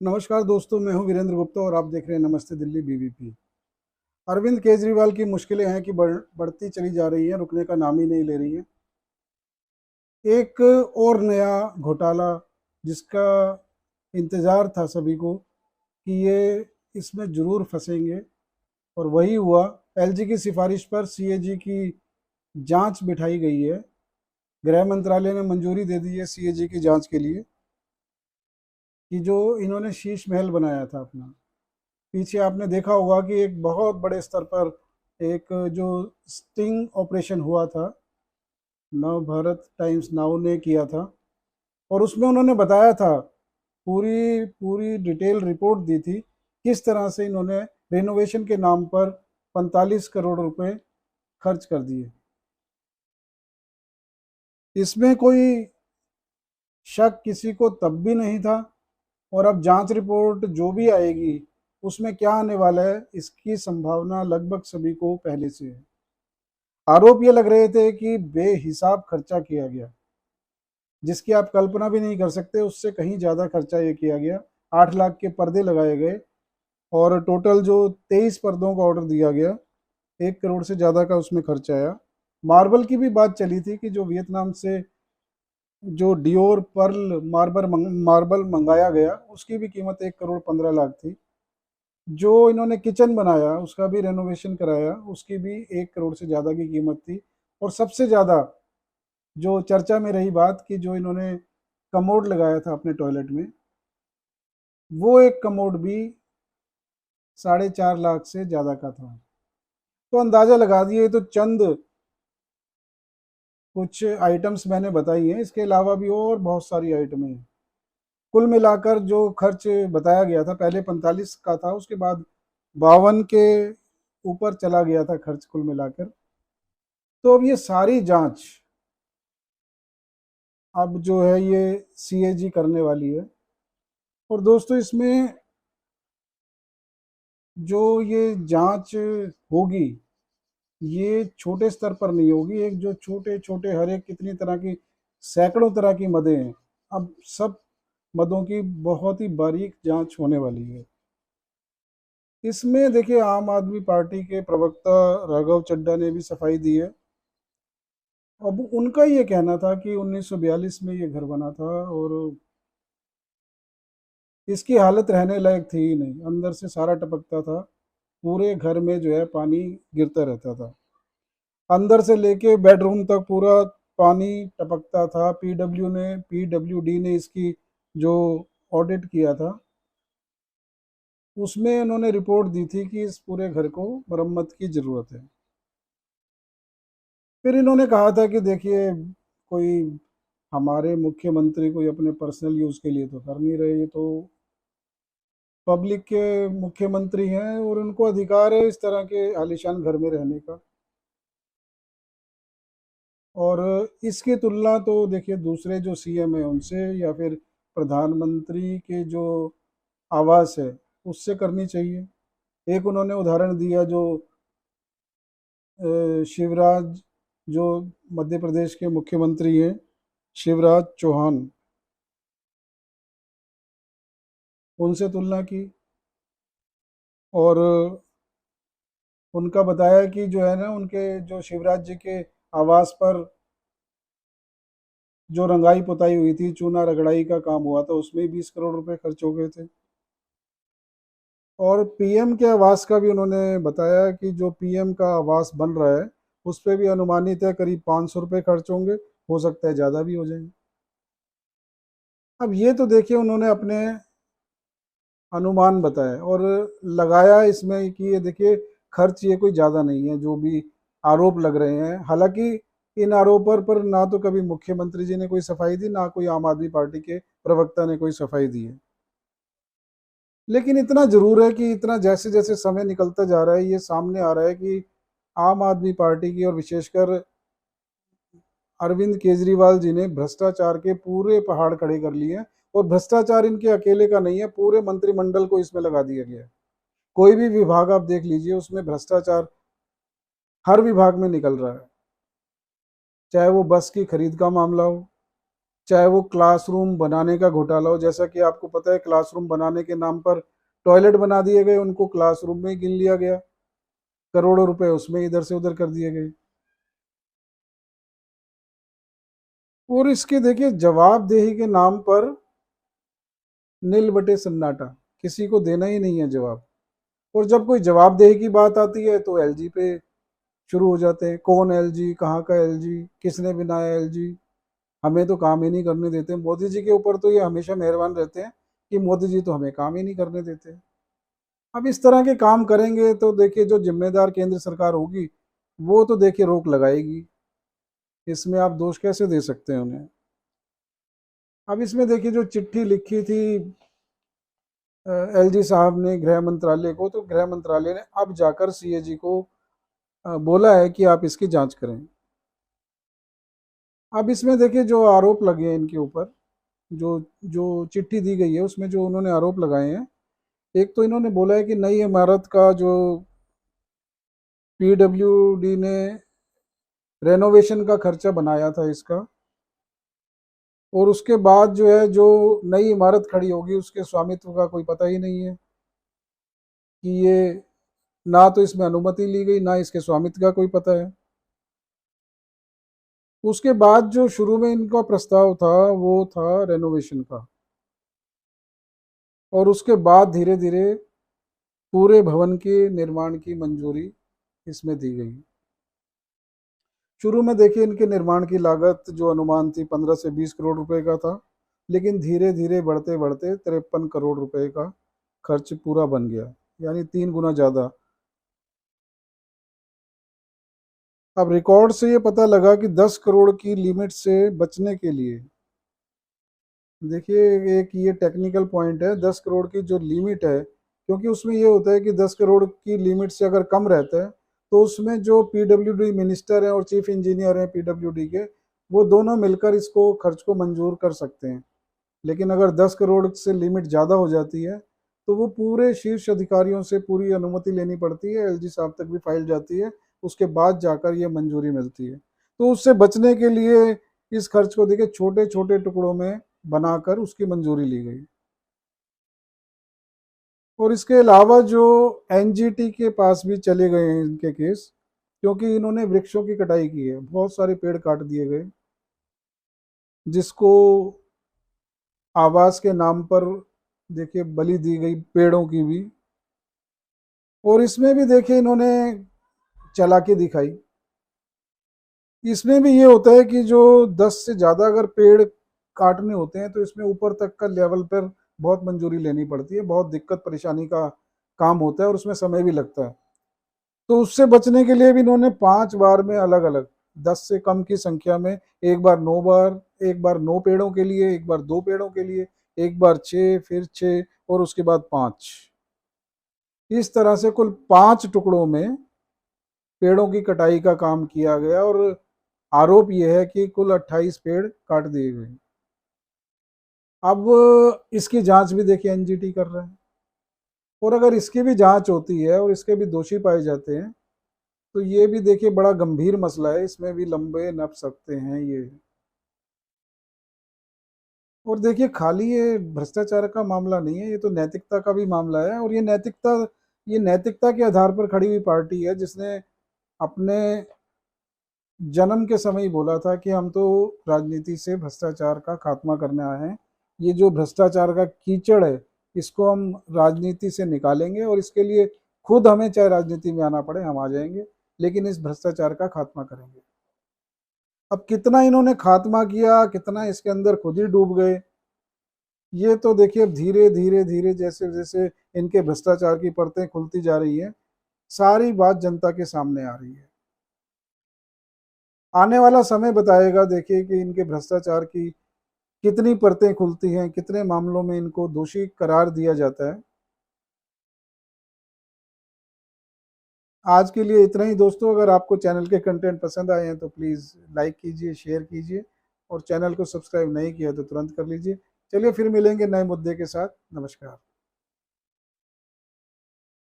नमस्कार दोस्तों, मैं हूं वीरेंद्र गुप्ता और आप देख रहे हैं नमस्ते दिल्ली बीवीपी। अरविंद केजरीवाल की मुश्किलें हैं कि बढ़ती चली जा रही हैं, रुकने का नाम ही नहीं ले रही हैं। एक और नया घोटाला जिसका इंतज़ार था सभी को कि ये इसमें ज़रूर फंसेंगे, और वही हुआ। एलजी की सिफारिश पर सीएजी की जांच बिठाई गई है। गृह मंत्रालय ने मंजूरी दे दी है सीएजी की जांच के लिए कि जो इन्होंने शीश महल बनाया था अपना। पीछे आपने देखा होगा कि एक बहुत बड़े स्तर पर एक जो स्टिंग ऑपरेशन हुआ था, नव भारत टाइम्स नाउ ने किया था, और उसमें उन्होंने बताया था, पूरी पूरी डिटेल रिपोर्ट दी थी किस तरह से इन्होंने रेनोवेशन के नाम पर 45 करोड़ रुपए खर्च कर दिए। इसमें कोई शक किसी को तब भी नहीं था, और अब जांच रिपोर्ट जो भी आएगी उसमें क्या आने वाला है इसकी संभावना लगभग सभी को पहले से है। आरोप ये लग रहे थे कि बेहिसाब खर्चा किया गया, जिसकी आप कल्पना भी नहीं कर सकते, उससे कहीं ज़्यादा खर्चा ये किया गया। 8 लाख के पर्दे लगाए गए, और टोटल जो 23 पर्दों का ऑर्डर दिया गया, 1 करोड़ से ज़्यादा का उसमें खर्चा आया। मार्बल की भी बात चली थी कि जो वियतनाम से जो डियोर पर्ल मार्बल मंगाया गया उसकी भी कीमत 1 करोड़ 15 लाख थी। जो इन्होंने किचन बनाया उसका भी रेनोवेशन कराया, उसकी भी 1 करोड़ से ज़्यादा की कीमत थी। और सबसे ज़्यादा जो चर्चा में रही बात कि जो इन्होंने कमोड लगाया था अपने टॉयलेट में, वो एक कमोड भी 4.5 लाख से ज़्यादा का था। तो अंदाज़ा लगा दिए। तो चंद कुछ आइटम्स मैंने बताई हैं, इसके अलावा भी और बहुत सारी आइटमें हैं। कुल मिलाकर जो खर्च बताया गया था, पहले 45 का था, उसके बाद 52 के ऊपर चला गया था खर्च कुल मिलाकर। तो अब ये सारी जांच अब जो है ये सीएजी करने वाली है। और दोस्तों, इसमें जो ये जांच होगी, ये छोटे स्तर पर नहीं होगी। एक जो छोटे छोटे हर एक कितनी तरह की, सैकड़ों तरह की मदें हैं, अब सब मदों की बहुत ही बारीक जांच होने वाली है। इसमें देखिए, आम आदमी पार्टी के प्रवक्ता राघव चड्ढा ने भी सफाई दी है। अब उनका ये कहना था कि 1942 में ये घर बना था, और इसकी हालत रहने लायक थी ही नहीं, अंदर से सारा टपकता था। पूरे घर में जो है पानी गिरता रहता था, अंदर से लेके बेडरूम तक पूरा पानी टपकता था। पीडब्ल्यूडी ने इसकी जो ऑडिट किया था, उसमें उन्होंने रिपोर्ट दी थी कि इस पूरे घर को मरम्मत की ज़रूरत है। फिर इन्होंने कहा था कि देखिए, कोई हमारे मुख्यमंत्री कोई अपने पर्सनल यूज़ के लिए तो कर नहीं रहे, ये तो पब्लिक के मुख्यमंत्री हैं और उनको अधिकार है इस तरह के आलीशान घर में रहने का। और इसकी तुलना तो देखिए दूसरे जो सीएम है उनसे, या फिर प्रधानमंत्री के जो आवास है उससे करनी चाहिए। एक उन्होंने उदाहरण दिया, जो शिवराज, जो मध्य प्रदेश के मुख्यमंत्री हैं, शिवराज चौहान, उनसे तुलना की। और उनका बताया कि जो है ना, उनके जो शिवराज जी के आवास पर जो रंगाई पुताई हुई थी, चूना रगड़ाई का काम हुआ था, उसमें 20 करोड़ रुपए खर्च हो गए थे। और पीएम के आवास का भी उन्होंने बताया कि जो पीएम का आवास बन रहा है उस पर भी अनुमानित है करीब 500 रुपये खर्च होंगे, हो सकता है ज़्यादा भी हो जाए। अब ये तो देखिए उन्होंने अपने अनुमान बताए और लगाया इसमें कि ये देखिए, खर्च ये कोई ज़्यादा नहीं है जो भी आरोप लग रहे हैं। हालांकि इन आरोपों पर ना तो कभी मुख्यमंत्री जी ने कोई सफाई दी, ना कोई आम आदमी पार्टी के प्रवक्ता ने कोई सफाई दी है। लेकिन इतना जरूर है कि इतना जैसे जैसे समय निकलता जा रहा है, ये सामने आ रहा है कि आम आदमी पार्टी की और विशेषकर अरविंद केजरीवाल जी ने भ्रष्टाचार के पूरे पहाड़ खड़े कर लिए हैं। और भ्रष्टाचार इनके अकेले का नहीं है, पूरे मंत्रिमंडल को इसमें लगा दिया गया है। कोई भी विभाग आप देख लीजिए, उसमें भ्रष्टाचार हर विभाग में निकल रहा है, चाहे वो बस की खरीद का मामला हो, चाहे वो क्लासरूम बनाने का घोटाला हो, जैसा कि आपको पता है क्लासरूम बनाने के नाम पर टॉयलेट बना दिए गए, उनको क्लासरूम में ही गिन लिया गया, करोड़ों रुपए उसमें इधर से उधर कर दिए गए। और इसके देखिए जवाबदेही के नाम पर नील बटे सन्नाटा, किसी को देना ही नहीं है जवाब। और जब कोई जवाबदेही की बात आती है तो एलजी पे शुरू हो जाते हैं, कौन एलजी, कहाँ का एलजी, किसने बनाया एलजी, हमें तो काम ही नहीं करने देते। मोदी जी के ऊपर तो ये हमेशा मेहरबान रहते हैं कि मोदी जी तो हमें काम ही नहीं करने देते। अब इस तरह के काम करेंगे तो देखिए जो जिम्मेदार केंद्र सरकार होगी वो तो देखिए रोक लगाएगी, इसमें आप दोष कैसे दे सकते हैं उन्हें। अब इसमें देखिए जो चिट्ठी लिखी थी एलजी साहब ने गृह मंत्रालय को, तो गृह मंत्रालय ने अब जाकर सीएजी को बोला है कि आप इसकी जांच करें। अब इसमें देखिए जो आरोप लगे हैं इनके ऊपर, जो जो चिट्ठी दी गई है उसमें जो उन्होंने आरोप लगाए हैं, एक तो इन्होंने बोला है कि नई इमारत का जो पीडब्ल्यूडी ने रेनोवेशन का खर्चा बनाया था इसका, और उसके बाद जो है जो नई इमारत खड़ी होगी उसके स्वामित्व का कोई पता ही नहीं है कि ये, ना तो इसमें अनुमति ली गई ना इसके स्वामित्व का कोई पता है। उसके बाद जो शुरू में इनका प्रस्ताव था वो था रेनोवेशन का, और उसके बाद धीरे धीरे पूरे भवन के निर्माण की मंजूरी इसमें दी गई। शुरू में देखिए इनके निर्माण की लागत जो अनुमान थी 15 से 20 करोड़ रुपए का था, लेकिन धीरे धीरे बढ़ते बढ़ते 53 करोड़ रुपए का खर्च पूरा बन गया, यानी 3 गुना ज़्यादा। अब रिकॉर्ड से ये पता लगा कि 10 करोड़ की लिमिट से बचने के लिए, देखिए एक ये टेक्निकल पॉइंट है, 10 करोड़ की जो लिमिट है, क्योंकि उसमें ये होता है कि 10 करोड़ की लिमिट से अगर कम रहता है तो उसमें जो पीडब्ल्यूडी मिनिस्टर हैं और चीफ इंजीनियर हैं पीडब्ल्यूडी के, वो दोनों मिलकर इसको खर्च को मंजूर कर सकते हैं। लेकिन अगर 10 करोड़ से लिमिट ज़्यादा हो जाती है तो वो पूरे शीर्ष अधिकारियों से पूरी अनुमति लेनी पड़ती है, एलजी साहब तक भी फाइल जाती है, उसके बाद जाकर ये मंजूरी मिलती है। तो उससे बचने के लिए इस खर्च को देखिए छोटे छोटे टुकड़ों में बनाकर उसकी मंजूरी ली गई। और इसके अलावा जो एनजीटी के पास भी चले गए हैं इनके केस, क्योंकि इन्होंने वृक्षों की कटाई की है, बहुत सारे पेड़ काट दिए गए, जिसको आवास के नाम पर देखिए बलि दी गई पेड़ों की भी। और इसमें भी देखिए इन्होंने चालाकी दिखाई। इसमें भी ये होता है कि जो 10 से ज़्यादा अगर पेड़ काटने होते हैं तो इसमें ऊपर तक का लेवल पर बहुत मंजूरी लेनी पड़ती है, बहुत दिक्कत परेशानी का काम होता है और उसमें समय भी लगता है। तो उससे बचने के लिए भी इन्होंने 5 बार में अलग अलग 10 से कम की संख्या में, एक बार 9 बार, एक बार 9 पेड़ों के लिए, एक बार 2 पेड़ों के लिए, एक बार 6, फिर 6 और उसके बाद 5, इस तरह से कुल 5 टुकड़ों में पेड़ों की कटाई का काम किया गया। और आरोप यह है कि कुल 28 पेड़ काट दिए गए। अब इसकी जांच भी देखिए एनजीटी कर रहा है, और अगर इसकी भी जांच होती है और इसके भी दोषी पाए जाते हैं तो ये भी देखिए बड़ा गंभीर मसला है, इसमें भी लंबे नप सकते हैं ये। और देखिए खाली ये भ्रष्टाचार का मामला नहीं है, ये तो नैतिकता का भी मामला है। और ये नैतिकता के आधार पर खड़ी हुई पार्टी है जिसने अपने जन्म के समय ही बोला था कि हम तो राजनीति से भ्रष्टाचार का खात्मा करने आए हैं, ये जो भ्रष्टाचार का कीचड़ है इसको हम राजनीति से निकालेंगे, और इसके लिए खुद हमें चाहे राजनीति में आना पड़े हम आ जाएंगे, लेकिन इस भ्रष्टाचार का खात्मा करेंगे। अब कितना इन्होंने खात्मा किया, कितना इसके अंदर खुद ही डूब गए, ये तो देखिए अब धीरे धीरे धीरे जैसे जैसे इनके भ्रष्टाचार की परतें खुलती जा रही हैं, सारी बात जनता के सामने आ रही है। आने वाला समय बताएगा देखिए कि इनके भ्रष्टाचार की कितनी परतें खुलती हैं, कितने मामलों में इनको दोषी करार दिया जाता है। आज के लिए इतना ही दोस्तों, अगर आपको चैनल के कंटेंट पसंद आए हैं तो प्लीज़ लाइक कीजिए, शेयर कीजिए, और चैनल को सब्सक्राइब नहीं किया तो तुरंत कर लीजिए। चलिए फिर मिलेंगे नए मुद्दे के साथ। नमस्कार।